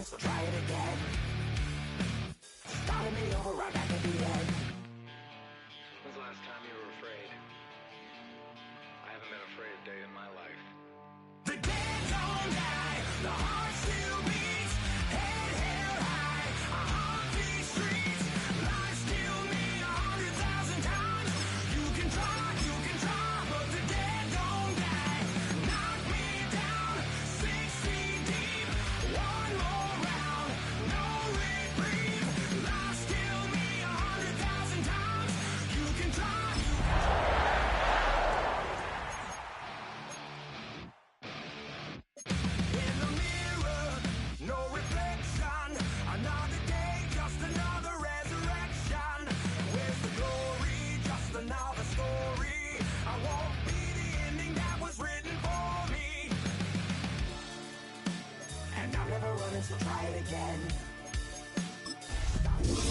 so try it again. Started me over right back at the end. When's the last time you were afraid? I haven't been afraid a day in my life. The dead don't die, the heart still beats, head held high, I haunt these streets, life still me 100,000 times. You can try, but the dead don't die. Knock me down, 6 feet deep, one more round, no reprieve. Life still me 100,000 times. You can try. In the mirror, no reflection. Another day, just another resurrection. Where's the glory? Just another story. I won't be the ending that was written for me. And I'm never running, so try it again. It's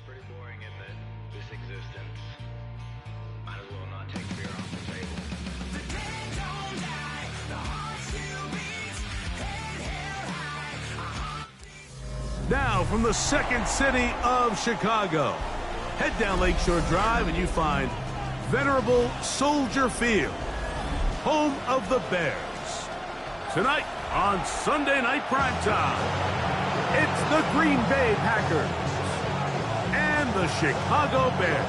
pretty boring, isn't it? This existence. Might as well not take fear off the table. The dead don't die, the heart still beats, head held high. I haunt these. Now from the second city of Chicago, head down Lakeshore Drive and you find venerable Soldier Field, home of the Bears. Tonight on Sunday Night Primetime, it's the Green Bay Packers and the Chicago Bears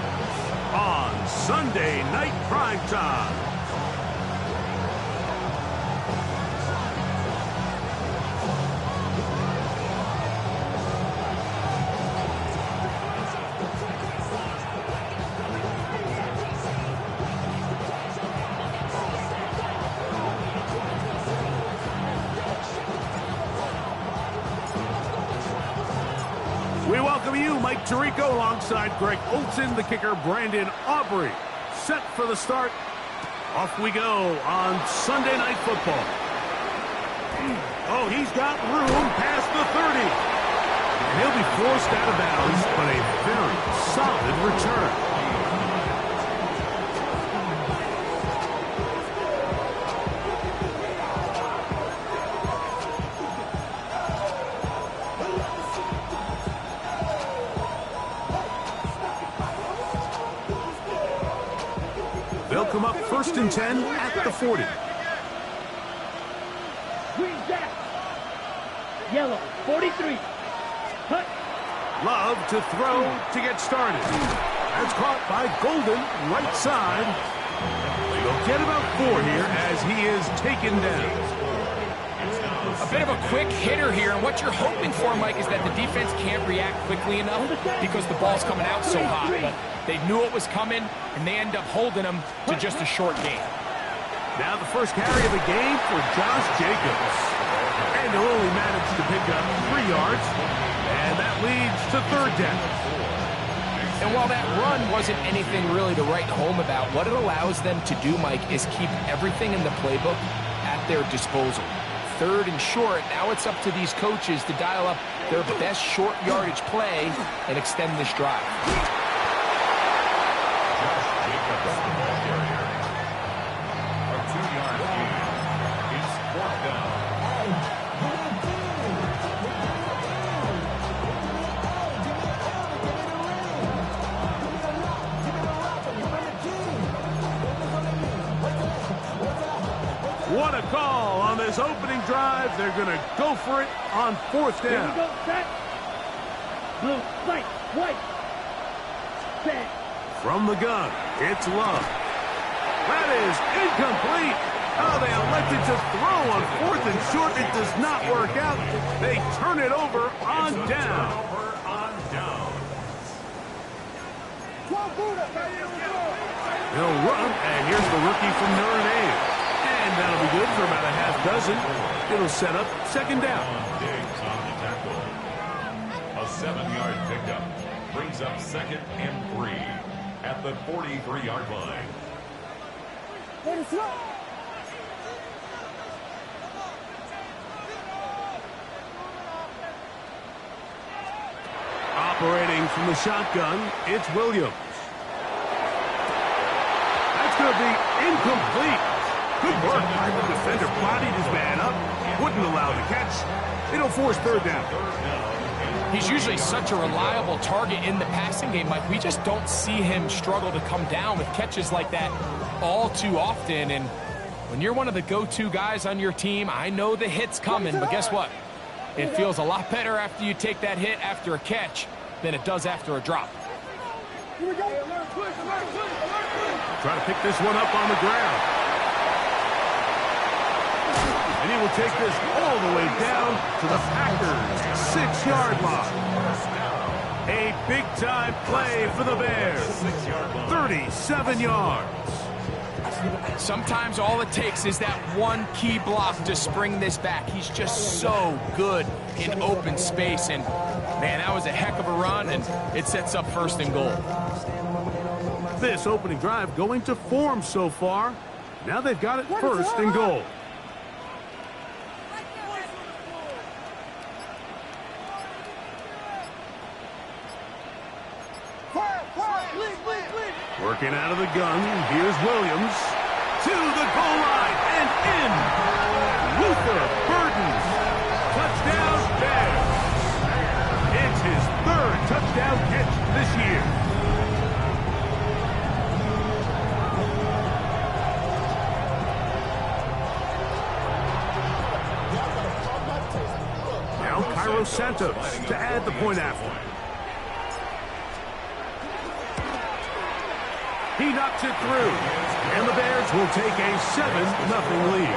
on Sunday Night Primetime. We welcome you, Mike Tirico, alongside Greg Olson, the kicker, Brandon Aubrey. Set for the start. Off we go on Sunday Night Football. Oh, he's got room past the 30. And he'll be forced out of bounds, but a very solid return. They'll come up 1st and 10 at the 40. Green back. Yellow, 43. Cut. Love to throw to get started. That's caught by Golden, right side. They'll get about 4 here as he is taken down. A bit of a quick hitter here, and what you're hoping for, Mike, is that the defense can't react quickly enough because the ball's coming out so hot. But they knew it was coming, and they end up holding them to just a short game. Now the first carry of the game for Josh Jacobs. And he'll only manage to pick up 3 yards, and that leads to 3rd down. And while that run wasn't anything really to write home about, what it allows them to do, Mike, is keep everything in the playbook at their disposal. 3rd and short, now it's up to these coaches to dial up their best short yardage play and extend this drive. Josh Jacobs, the ball carrier. A 2-yard gain. It's 4th down. What a call on this opening drive. They're going to go for it on 4th Here we down. go, set. Blue, white, white. Set. From the gun, it's Love. That is incomplete. Oh, they elected to throw on 4th and short. It does not work out. They turn it over on down. He'll run, and here's the rookie from Notre Dame. And that'll be good for about a half dozen. It'll set up 2nd down. Diggs on the tackle. A 7-yard pickup brings up 2nd and 3 at the 43-yard line. Operating from the shotgun, it's Williams. That's going to be incomplete. Good work by the defender. Bodied his man up. Wouldn't allow on the catch. It'll force third down. He's usually such a reliable target in the passing game, Mike. We just don't see him struggle to come down with catches like that all too often. And when you're one of the go-to guys on your team, I know the hit's coming, but guess what? It feels a lot better after you take that hit after a catch than it does after a drop. Try to pick this one up on the ground. And he will take this all the way down to the Packers' 6-yard line. A big-time play for the Bears. 37 yards. Sometimes all it takes is that one key block to spring this back. He's just so good in open space. And, man, that was a heck of a run, and it sets up first and goal. This opening drive going to form so far. Now they've got it first and goal. Working out of the gun, here's Williams to the goal line and in. Luther Burden, touchdown Bears. It's his 3rd touchdown catch this year. Now Cairo Santos to add the point after. He knocks it through, and the Bears will take a 7-0 lead.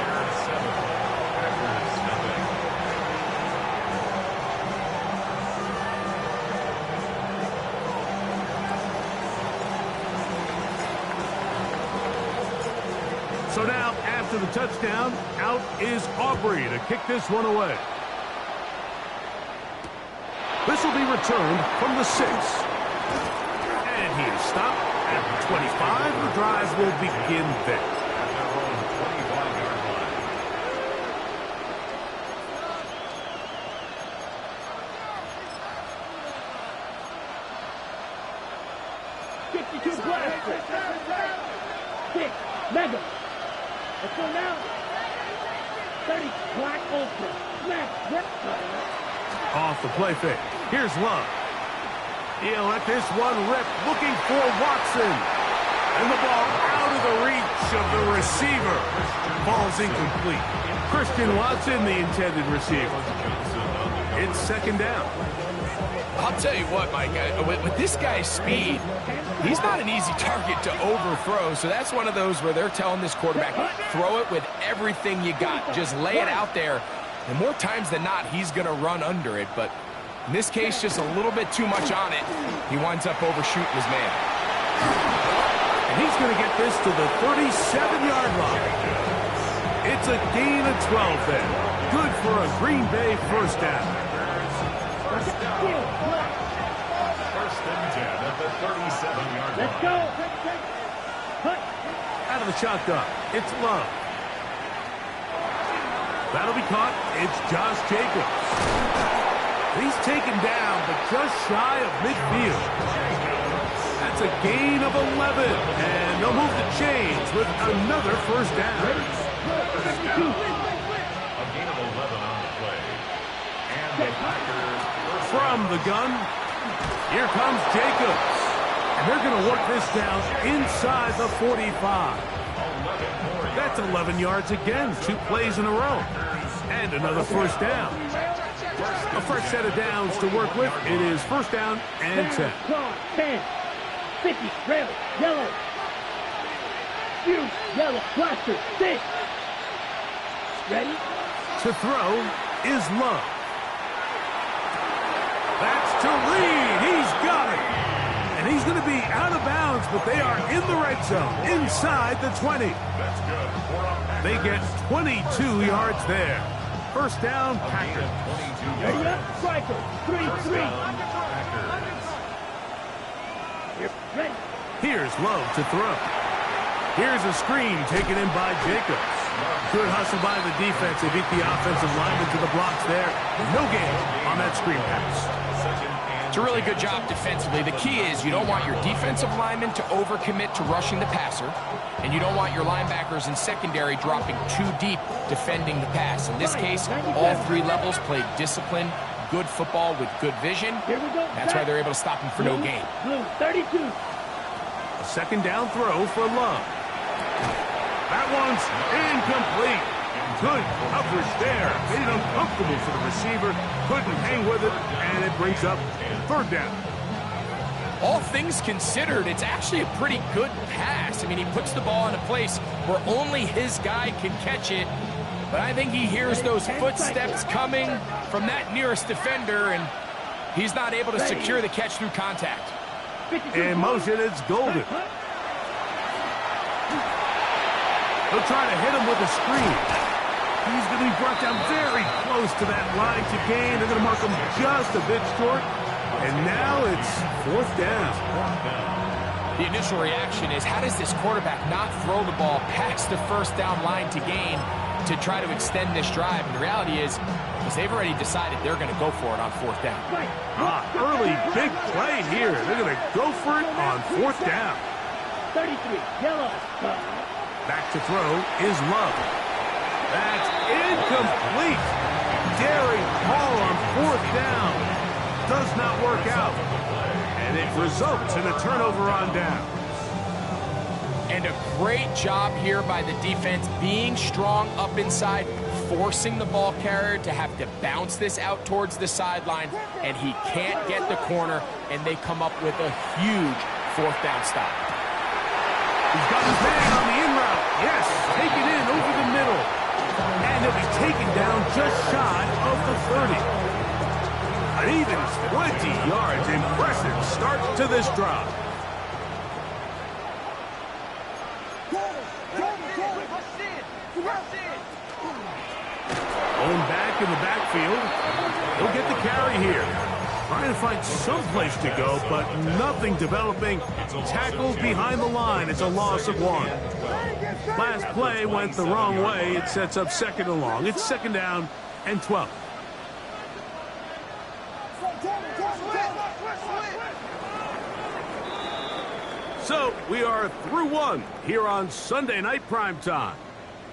So now, after the touchdown, out is Aubrey to kick this one away. This will be returned from the 6. And he is stopped at the 25. The drive will begin there. Mega. Let's go now. 30 black ultra. Smash. Off the play fake. Here's Love. He'll let this one rip, looking for Watson. And the ball out of the reach of the receiver. Ball's incomplete. Christian Watson, the intended receiver. It's 2nd down. I'll tell you what, Mike, with this guy's speed, he's not an easy target to overthrow. So that's one of those where they're telling this quarterback, throw it with everything you got. Just lay it out there. And more times than not, he's going to run under it. But in this case, just a little bit too much on it. He winds up overshooting his man. And he's going to get this to the 37-yard line. It's a gain of 12 there. Good for a Green Bay first down. First and 10 at the 37-yard line. Let's go. Out of the shotgun, it's Love. That'll be caught. It's Josh Jacobs. He's taken down, but just shy of midfield. That's a gain of 11. And they'll move the chains with another first down. A gain of 11 on the play. And the Packers from the gun, here comes Jacobs. And they're going to work this down inside the 45. That's 11 yards again, 2 plays in a row. And another first down. A fresh set of downs to work with. It is first down and 10. 10. 50. Red. Yellow. Huge. Yellow. Blaster. 6. Ready? To throw is Love. That's to Reed. He's got it. And he's going to be out of bounds, but they are in the red zone, inside the 20. That's good. They get 22 yards there. First down, Packers. Ready up. Striker. 3-3. Ready. Here's Love to throw. Here's a screen taken in by Jacobs. Good hustle by the defense. They beat the offensive lineman to the blocks there. No gain on that screen pass. It's a really good job defensively. The key is you don't want your defensive linemen to overcommit to rushing the passer, and you don't want your linebackers in secondary dropping too deep defending the pass. In this case, all three levels played disciplined, good football with good vision. That's why they're able to stop him for no gain. Blue, 32. A second down throw for Love. That one's incomplete. Good coverage there. Made it uncomfortable for the receiver. Couldn't hang with it, and it brings up third down. All things considered, it's actually a pretty good pass. I mean, he puts the ball in a place where only his guy can catch it. But I think he hears those footsteps coming from that nearest defender, and he's not able to secure the catch through contact. In motion, it's Golden. They'll try to hit him with a screen. He's going to be brought down very close to that line to gain. They're going to mark him just a bit short. And now it's fourth down. The initial reaction is, how does this quarterback not throw the ball past the first down line to gain to try to extend this drive? And the reality is they've already decided they're going to go for it on fourth down. Early big play here. They're going to go for it on fourth down. 33, yellow. Back to throw is Love. That's incomplete. Daring ball on fourth down. Does not work out. And it results in a turnover on down. And a great job here by the defense, being strong up inside, forcing the ball carrier to have to bounce this out towards the sideline, and he can't get the corner, and they come up with a huge fourth down stop. He's got his man on the in route. Yes, take it in over the middle. And he'll be taken down just shy of the 30. An even 20 yards. Impressive start to this drive. Going back in the backfield. He'll get the carry here. Trying to find some place to go, but nothing developing. Tackled behind the line. It's a loss of one. Last play went the wrong way. It sets up second and long. It's second down and 12. So we are through one here on Sunday Night Primetime.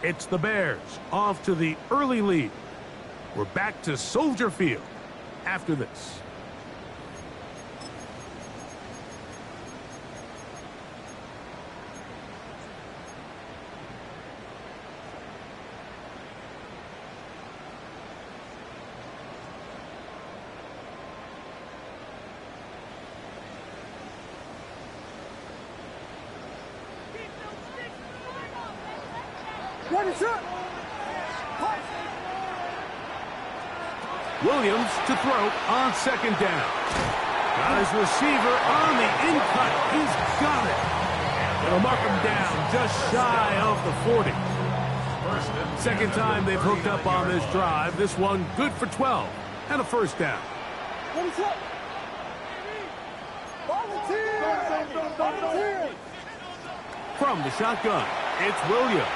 It's the Bears off to the early lead. We're back to Soldier Field after this. Williams to throw on second down. Got his receiver on the in-cut. He's got it. It'll mark him down just shy of the 40. Second time they've hooked up on this drive. This one good for 12 and a first down. From the shotgun, it's Williams.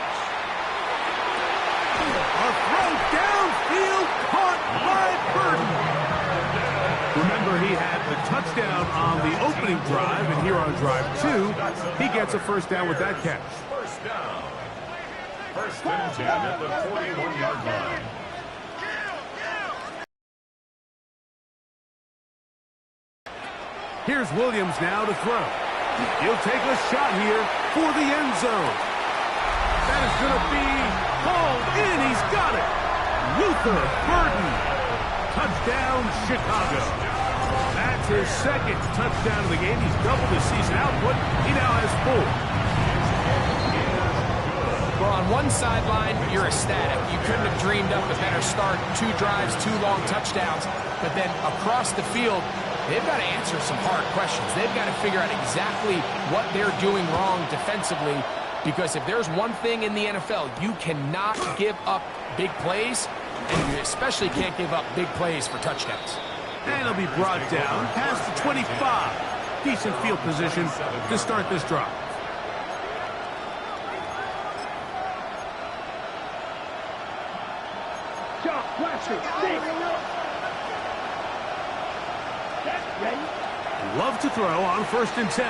A throw downfield caught by Burton. Remember, he had the touchdown on the opening drive, and here on drive 2, he gets a first down with that catch. First down. First and 10 at the 41-yard line. Here's Williams now to throw. He'll take a shot here for the end zone. That is going to be called in. He's got it. Luther Burden. Touchdown, Chicago. That's his second touchdown of the game. He's doubled his season output. He now has 4. Well, on one sideline, you're ecstatic. You couldn't have dreamed up a better start. 2 drives, 2 long touchdowns. But then across the field, they've got to answer some hard questions. They've got to figure out exactly what they're doing wrong defensively, because if there's one thing in the NFL, you cannot give up big plays, and you especially can't give up big plays for touchdowns. And he'll be brought down past the 25. Decent field position to start this drive. Shot, blaster, 6. Set. Ready. Love to throw on 1st and 10.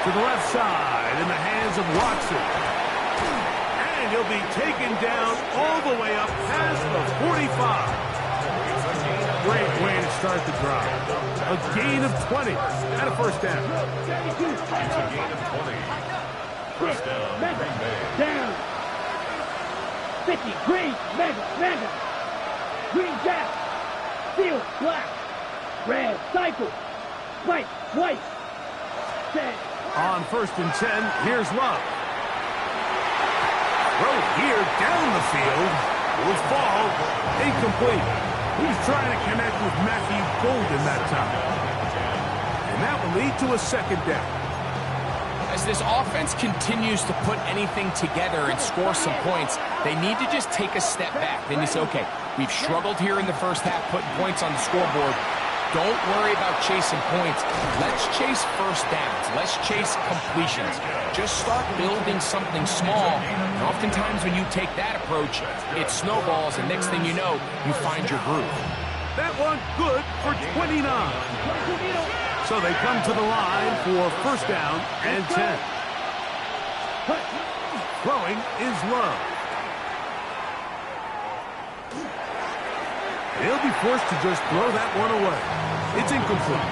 To the left side in the hands of Watson. And he'll be taken down all the way up past the 45. Great way to start the drive. A gain of 20 and a 1st down. It's a gain of 20. 1st down, Green Bay. Down. 50. Green. Mega. Green down. Field. Black. Red. Cycle. White. Set. On 1st and 10, here's Love. Throw here down the field. Will fall. Incomplete. He's trying to connect with Matthew Golden that time. And that will lead to a 2nd down. As this offense continues to put anything together and score some points, they need to just take a step back. Then you say, okay, we've struggled here in the first half putting points on the scoreboard. Don't worry about chasing points. Let's chase 1st downs. Let's chase completions. Just start building something small. And oftentimes when you take that approach, it snowballs, and next thing you know, you find your groove. That one good for 29. So they come to the line for 1st down and 10. Throwing is Love. He'll be forced to just throw that one away. It's incomplete.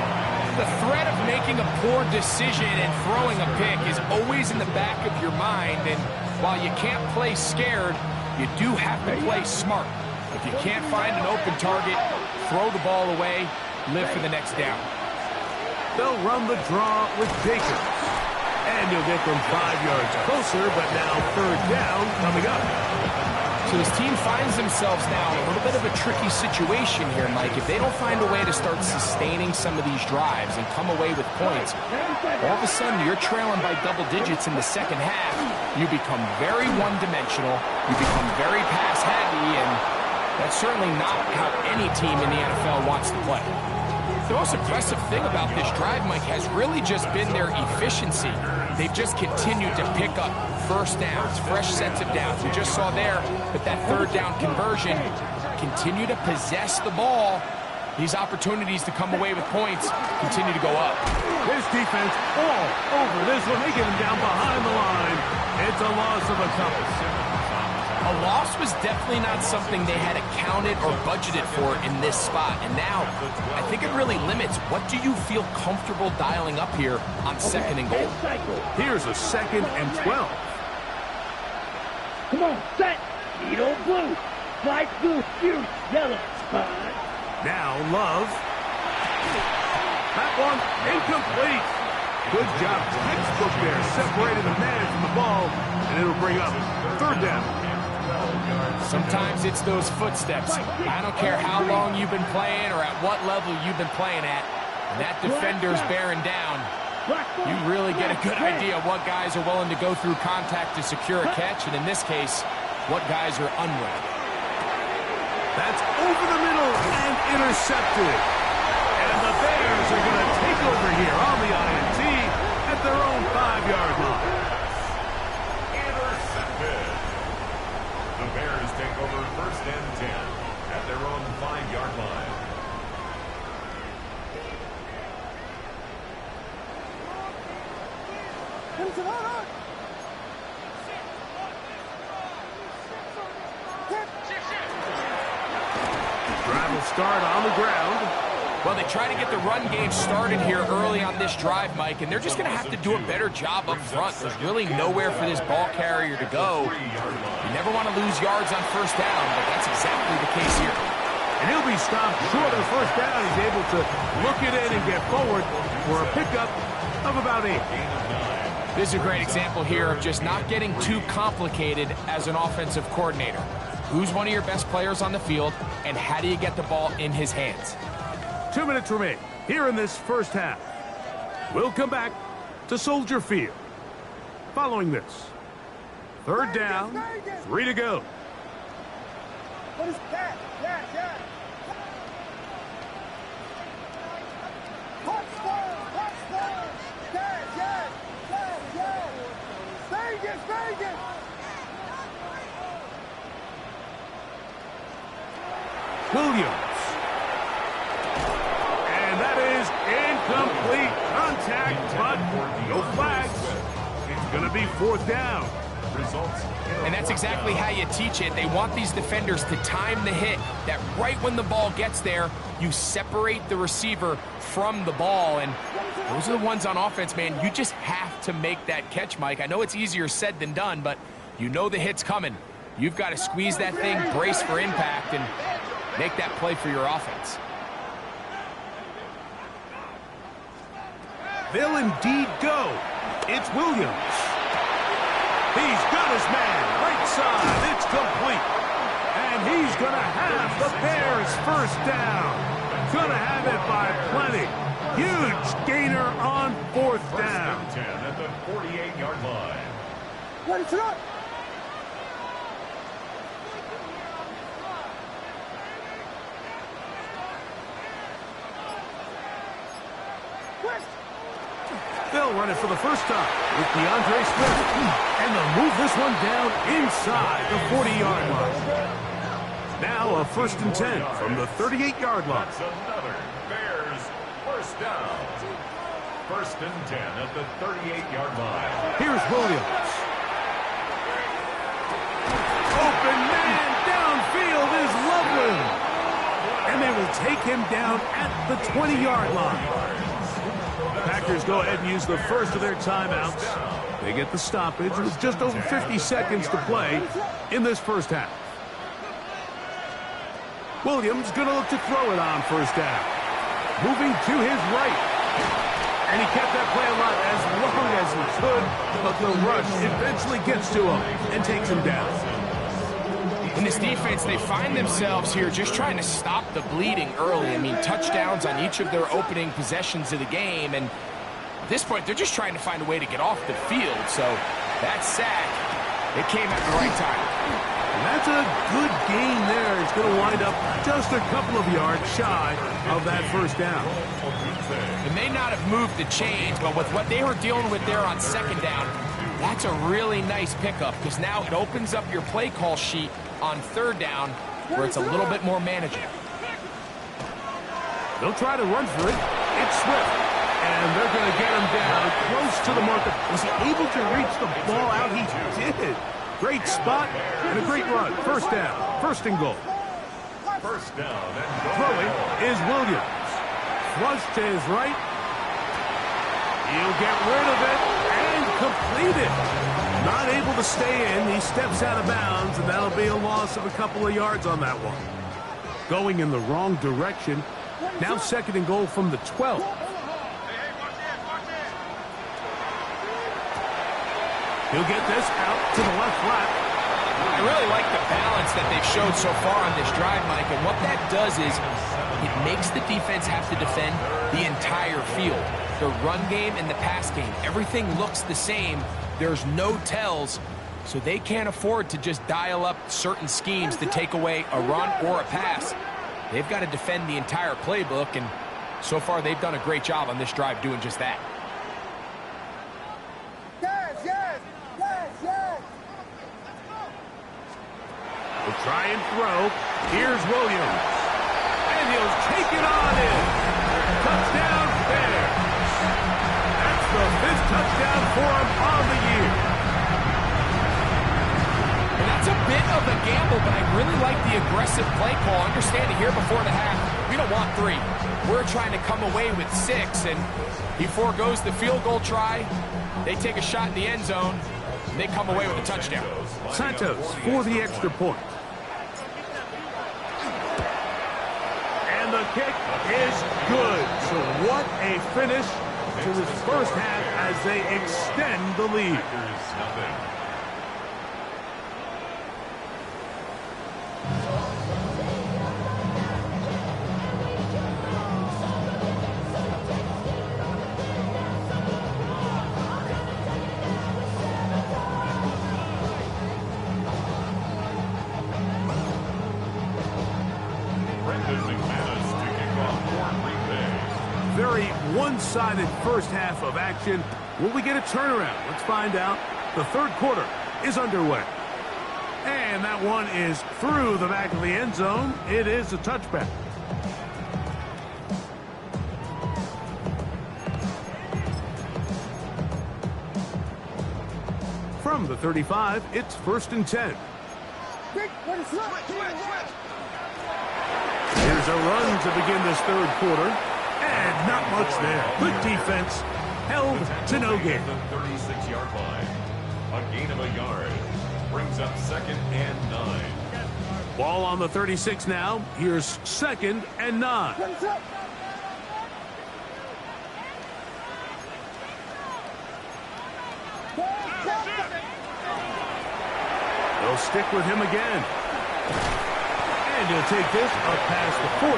The threat of making a poor decision and throwing a pick is always in the back of your mind, and while you can't play scared, you do have to play smart. If you can't find an open target, throw the ball away, live for the next down. They'll run the draw with Jacobs. And you'll get them 5 yards closer, but now 3rd down coming up. So this team finds themselves now in a little bit of a tricky situation here, Mike. If they don't find a way to start sustaining some of these drives and come away with points, all of a sudden you're trailing by double digits in the 2nd half. You become very one-dimensional. You become very pass-heavy, and that's certainly not how any team in the NFL wants to play. The most impressive thing about this drive, Mike, has really just been their efficiency. They've just continued to pick up 1st downs, fresh sets of downs. We just saw there that 3rd down conversion, continue to possess the ball. These opportunities to come away with points continue to go up. This defense all over this one. They get him down behind the line. It's a loss of a couple. A loss was definitely not something they had accounted or budgeted for in this spot. And now, I think it really limits. What do you feel comfortable dialing up here on 2nd and goal? Here's a 2nd and 12. Come on, set. Needle blue. Light blue. Huge yellow. Spot. Now Love. That one incomplete. Good job. Textbook there. Separated the man from the ball. And it'll bring up 3rd down. Sometimes it's those footsteps. I don't care how long you've been playing or at what level you've been playing at. When that defender's bearing down, you really get a good idea of what guys are willing to go through contact to secure a catch, and in this case, what guys are unwilling. That's over the middle and intercepted. And the Bears are going to take over here on the INT at their own 5-yard line. Intercepted. The Bears take over 1st and 10 at their own 5-yard line. Drive will start on the ground. Well, they try to get the run game started here early on this drive, Mike, and they're just going to have to do a better job up front. There's really nowhere for this ball carrier to go. You never want to lose yards on 1st down, but that's exactly the case here. And he'll be stopped short of 1st down. He's able to look it in and get forward for a pickup of about 8. This is a great example here of just not getting too complicated as an offensive coordinator. Who's one of your best players on the field, and how do you get the ball in his hands? 2 minutes remain here in this 1st half. We'll come back to Soldier Field. Following this, 3rd down, 3 to go. What is that? Yeah. Touchdown! Yeah. Vegas! Williams. Incomplete contact, but no flags. It's going to be 4th down. And that's exactly how you teach it. They want these defenders to time the hit, that right when the ball gets there, you separate the receiver from the ball. And those are the ones on offense, man. You just have to make that catch, Mike. I know it's easier said than done, but you know the hit's coming. You've got to squeeze that thing, brace for impact, and make that play for your offense. They'll indeed go. It's Williams. He's got his man, right side, it's complete. And he's going to have the Bears 1st down. Going to have it by plenty. Huge gainer on 4th down. 10 at the 48-yard line. Ready, set up. They'll run it for the first time with DeAndre Swift. And they'll move this one down inside the 40-yard line. Now a 1st and 10 from the 38-yard line. That's another Bears 1st down. 1st and 10 at the 38-yard line. Here's Williams. Open man downfield is Loveland. And they will take him down at the 20-yard line. The Packers go ahead and use the first of their timeouts. They get the stoppage with just over 50 seconds to play in this first half. Williams going to look to throw it on 1st down. Moving to his right. And he kept that play alive as long as he could, but the rush eventually gets to him and takes him down. In this defense, they find themselves here just trying to stop the bleeding early. I mean, touchdowns on each of their opening possessions of the game, and at this point, they're just trying to find a way to get off the field. So that sack, it came at the right time. And that's a good gain there. It's going to wind up just a couple of yards shy of that 1st down. It may not have moved the chains, but with what they were dealing with there on 2nd down, that's a really nice pickup because now it opens up your play call sheet on 3rd down where it's a little bit more manageable. They'll try to run for it. It's Swift. And they're going to get him down close to the marker. Was he able to reach the ball out? He did. Great spot and a great run. 1st down. 1st and goal. 1st down and goal. Throwing is Williams. Flush to his right. He'll get rid of it and complete it. Not able to stay in. He steps out of bounds, and that'll be a loss of a couple of yards on that one. Going in the wrong direction. Now 2nd and goal from the 12. He'll get this out to the left flat. I really like the balance that they've showed so far on this drive, Mike, and what that does is it makes the defense have to defend the entire field. The run game and the pass game, everything looks the same. There's no tells, so they can't afford to just dial up certain schemes to take away a run or a pass. They've got to defend the entire playbook, and so far they've done a great job on this drive doing just that. Will try and throw. Here's Williams. And he'll take it on in. Touchdown, Bears. That's the 5th touchdown for him on the year. And that's a bit of a gamble, but I really like the aggressive play call. Understanding here before the half, we don't want 3. We're trying to come away with 6, and he forgoes the field goal try. They take a shot in the end zone, and they come away with a touchdown. Santos for the extra point. And the kick is good. So what a finish to this first half as they extend the lead. Nothing. Very one-sided first half of action. Will we get a turnaround? Let's find out. The 3rd quarter is underway. And that one is through the back of the end zone. It is a touchback. From the 35, it's 1st and 10. Quick, what is up? Here's a run to begin this third quarter. And not much there. Good defense. Held to no gain. The 36-yard line. A gain of a yard. Brings up 2nd and 9. Ball on the 36 now. Here's 2nd and 9. What is up? They'll stick with him again. And he'll take this up past the 40.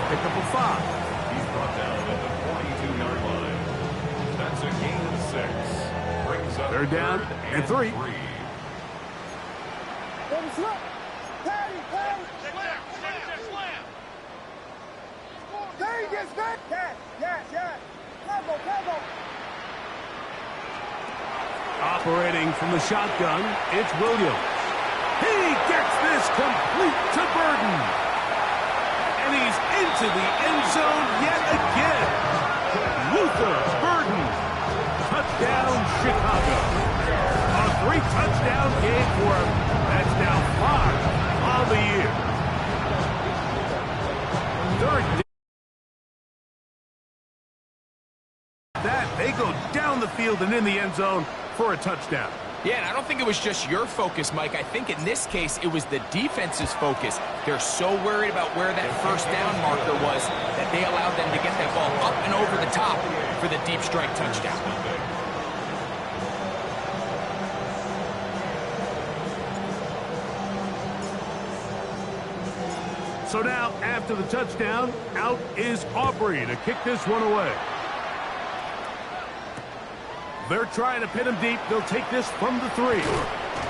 Pick up a 5. He's brought down at the 42-yard line. That's a gain of 6. Brings up They're down and 3. What is up? Patty, Patty. There he gets back. Yes. Combo. Operating from the shotgun, it's Williams. He gets this complete to Burden. And he's into the end zone yet again. Luther Burden. Touchdown, Chicago. A 3-touchdown game for him. That's now 5 on the year. Third that, they go down the field and in the end zone for a touchdown. Yeah, and I don't think it was just your focus, Mike. I think in this case, it was the defense's focus. They're so worried about where that first down marker was that they allowed them to get that ball up and over the top for the deep strike touchdown. So now, after the touchdown, out is Aubrey to kick this one away. They're trying to pin him deep. They'll take this from the 3.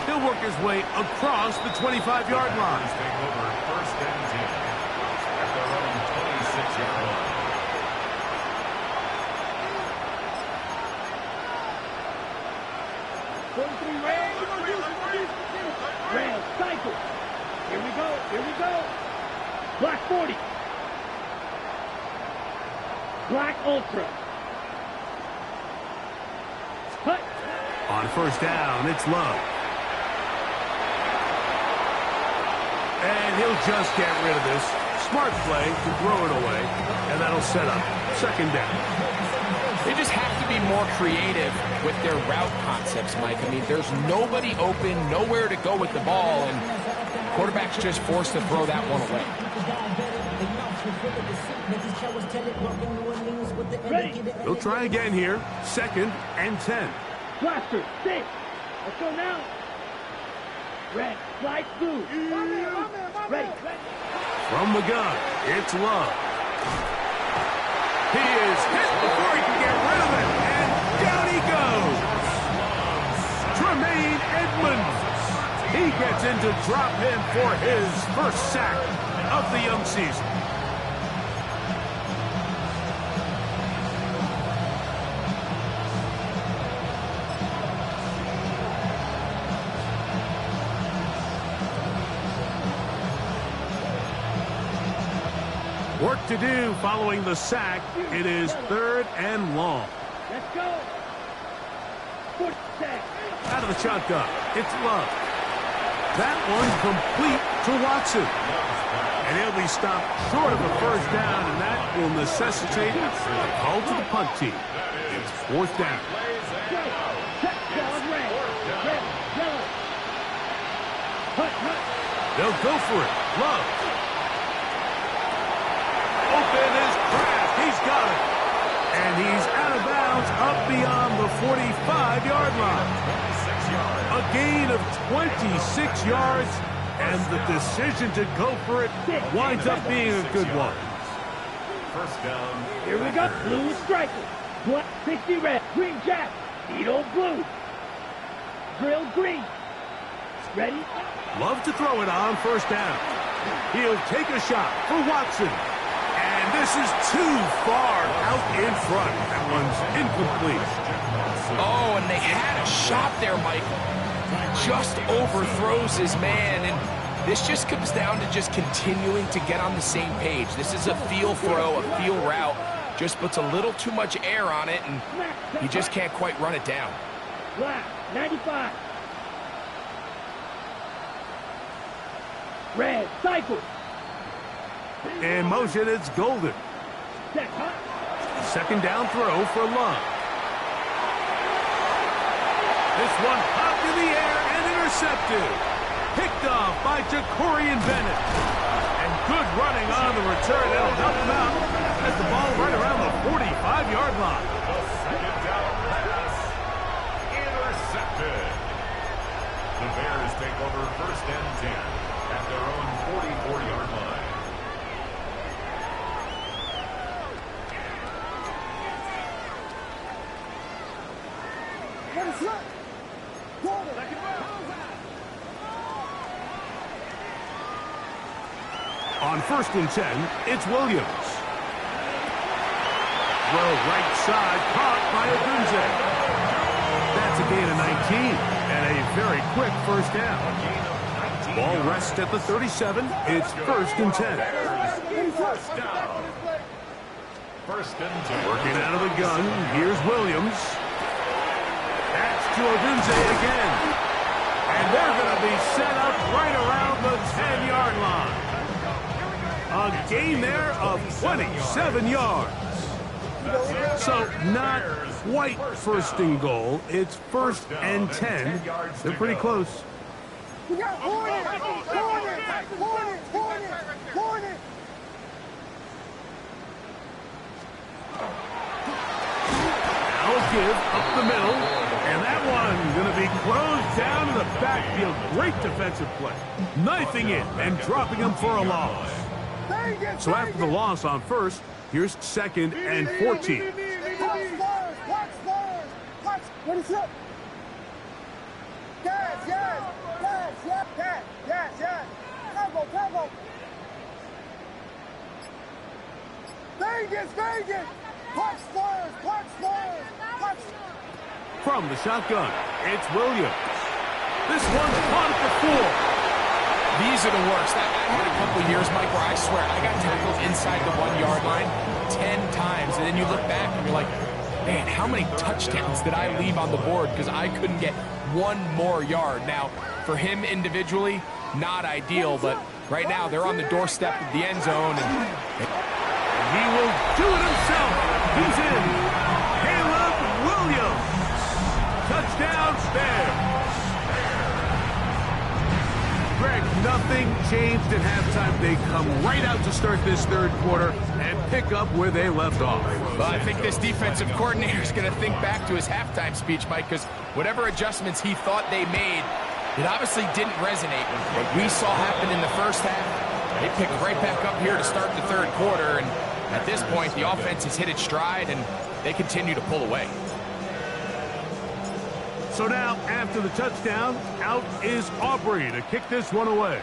He'll work his way across the 25-yard line. Take over 1st and 10 at their own 26-yard line. Rams, cycle. Here we go. Black 40. Black Ultra. Cut. On 1st down, it's Love. And he'll just get rid of this. Smart play to throw it away. And that'll set up 2nd down. They just have to be more creative with their route concepts, Mike. I mean, there's nobody open, nowhere to go with the ball, and quarterback's just forced to throw that one away. Ready. They'll try again here. 2nd and 10. Blaster, 6. Let's go now. Red, slide through. Ready. From the gun, it's Love. He is hit before he can get rid of it, and down he goes. Tremaine Edmonds. He gets into drop him for his first sack of the young season. Work to do following the sack. It is 3rd and long. Let's go. 4 sack. Out of the shotgun, it's Love. That one complete to Watson. And he'll be stopped short of a 1st down, and that will necessitate a call to the punt team. It's 4th down. Touchdown, red. Red, yellow. Hut. They'll go for it. Love. Open is Kraft. He's got it. And he's out of bounds up beyond the 45-yard line. A gain of 26 yards, and the decision to go for it winds up being a good one. 1st down. Here we go. Blue striker. Black 60 red. Green jack. Needle blue. Drill green. Ready? Love to throw it on 1st down. He'll take a shot for Watson. And this is too far out in front. That one's incomplete. Oh, and they had a shot there, Mike. Just overthrows his man, and this just comes down to just continuing to get on the same page. This is a feel throw, a feel route. Just puts a little too much air on it, and he just can't quite run it down. Black. 95. Red, cycle. In motion, it's Golden. Set, hot. Second down throw for Love. This one popped in the air and intercepted. Picked off by Jacorian Bennett. And good running on the return. That'll help him out. Has the ball right around the 45-yard line. The second down pass intercepted. The Bears take over first and 10 at their own 44-yard line. What is that? Golden. On first and 10, it's Williams. Throw right side, caught by Odunze. That's a gain of 19 and a very quick first down. Ball rests at the 37. It's first and 10. First down. First and 10. Working out of the gun, here's Williams. That's to Odunze again. And they're going to be set up right around the 10-yard line. A gain there of 27 yards. So not quite first and goal. It's first and 10. They're pretty close. We got Hornet. Now a give up the middle. And that one going to be closed down in the backfield. Great defensive play. Knifing it and dropping him for a loss. So after the loss on first, here's second and 14. Watch Spurs. What is up? Yes. Combo. Vegas. Watch Spurs. From the shotgun, it's Williams. This one's caught at the 4. These are the worst. I had a couple of years, Mike, where I swear I got tackled inside the 1-yard line 10 times. And then you look back and you're like, man, how many touchdowns did I leave on the board because I couldn't get one more yard? Now, for him individually, not ideal, but right now they're on the doorstep of the end zone. And he will do it himself. He's in. Caleb Williams. Touchdown, Bears. Greg, nothing changed at halftime. They come right out to start this third quarter and pick up where they left off. Well, I think this defensive coordinator is going to think back to his halftime speech, Mike, because whatever adjustments he thought they made, it obviously didn't resonate. What we saw happen in the first half, they picked right back up here to start the third quarter, and at this point, the offense has hit its stride, and they continue to pull away. So now, after the touchdown, out is Aubrey to kick this one away.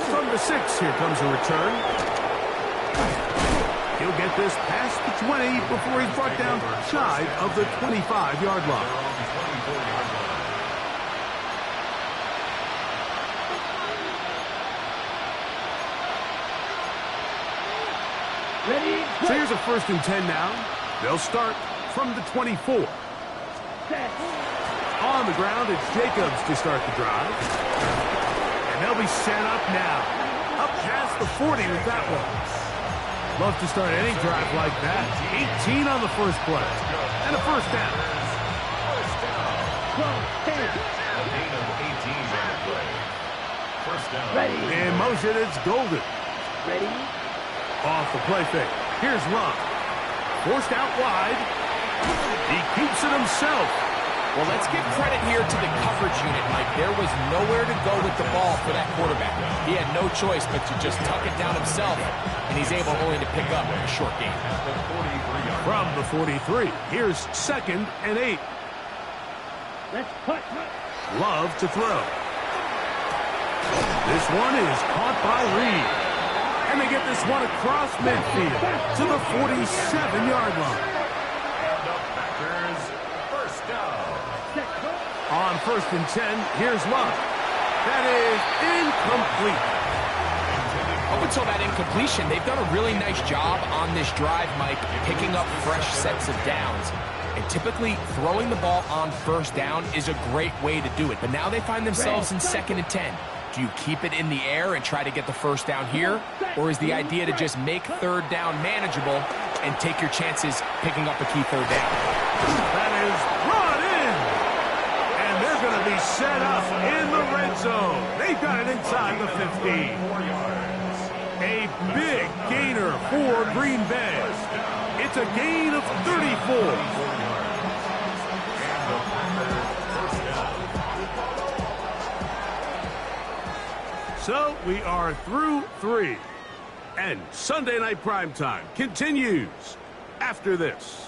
From the 6, here comes a return. He'll get this past the 20 before he's brought down shy of the 25-yard line. Ready? So here's a first and 10 now. They'll start from the 24. Set. On the ground, it's Jacobs to start the drive. And they'll be set up now. Up past the 40 with that one. Love to start any drive like that. 18 on the first play. And a first down. Ready? In motion, it's Golden. Ready? Off the play fake. Here's Love. Forced out wide. He keeps it himself. Well, let's give credit here to the coverage unit, Mike. There was nowhere to go with the ball for that quarterback. He had no choice but to just tuck it down himself, and he's able only to pick up a short gain. From the 43, here's second and 8. Let's putt. Love to throw. This one is caught by Reed. And they get this one across midfield to the 47-yard line. First down. On first and 10, here's Love. That is incomplete. Up until that incompletion, they've done a really nice job on this drive, Mike, picking up fresh sets of downs. And typically, throwing the ball on first down is a great way to do it. But now they find themselves in 2nd and 10. Do you keep it in the air and try to get the first down here? Or is the idea to just make 3rd down manageable and take your chances picking up a key 3rd down? That is brought in. And they're going to be set up in the red zone. They've got it inside the 15. A big gainer for Green Bay. It's a gain of 34. So we are through 3. And Sunday Night Primetime continues after this.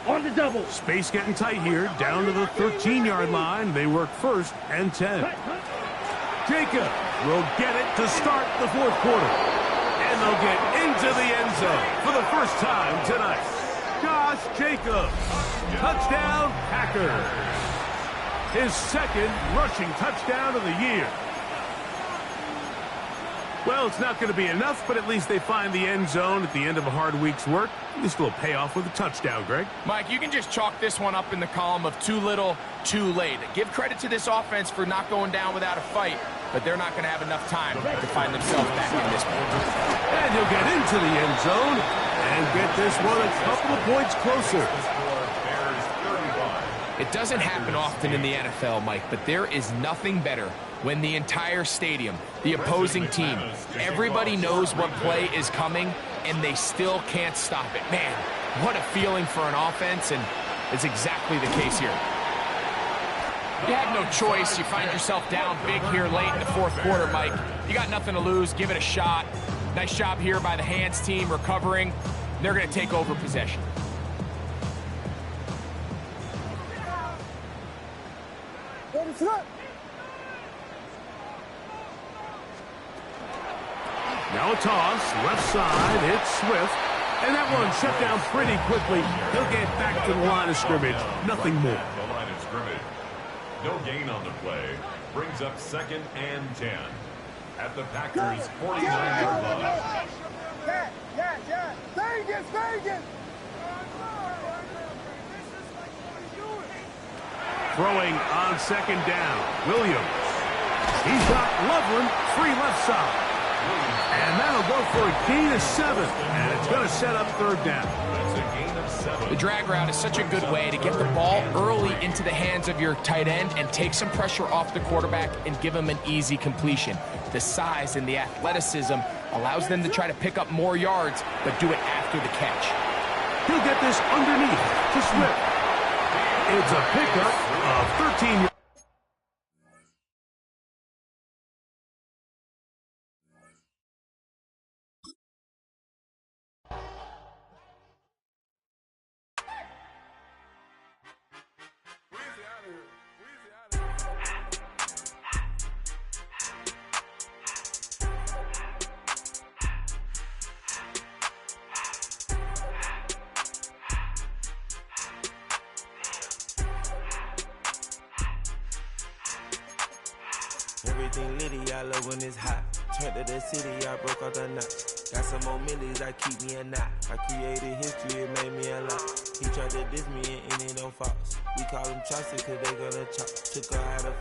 On the double. Space getting tight here, down to the 13-yard line. They work 1st and 10. Jacob will get it to start the 4th quarter. And they'll get into the end zone for the first time tonight. Josh Jacobs, touchdown Packers. His 2nd rushing touchdown of the year. Well, it's not going to be enough, but at least they find the end zone at the end of a hard week's work. This will pay off with a touchdown, Greg. Mike, you can just chalk this one up in the column of too little, too late. Give credit to this offense for not going down without a fight, but they're not going to have enough time to find themselves back in this one. And he'll get into the end zone and get this one a couple of points closer. It doesn't happen often in the NFL, Mike, but there is nothing better when the entire stadium, the opposing team, everybody knows what play is coming, and they still can't stop it. Man, what a feeling for an offense, and it's exactly the case here. You have no choice. You find yourself down big here late in the 4th quarter, Mike. You got nothing to lose. Give it a shot. Nice job here by the hands team recovering. They're going to take over possession. Ready, set. Now a toss, left side, it's Swift. And that one shut down pretty quickly. He'll get back to the line of scrimmage. Nothing more. The line of scrimmage. No gain on the play. Brings up 2nd and 10. At the Packers' 49-yard line. Yeah. Vegas, Vegas. Throwing on 2nd down. Williams. He's got Loveland free left side. And that'll go for a gain of 7. And it's going to set up 3rd down. That's a gain of 7. The drag route is such a good way to get the ball early into the hands of your tight end and take some pressure off the quarterback and give him an easy completion. The size and the athleticism allows them to try to pick up more yards, but do it after the catch. He'll get this underneath to Swift. It's a pickup of 13 yards. Everything litty, I love when it's hot. Turned to the city, I broke out the knots. Got some more millies that keep me a knot. I created history, it made me a lot. He tried to diss me and it ain't no false. We call them chopsticks cause they gonna chop. Took her out of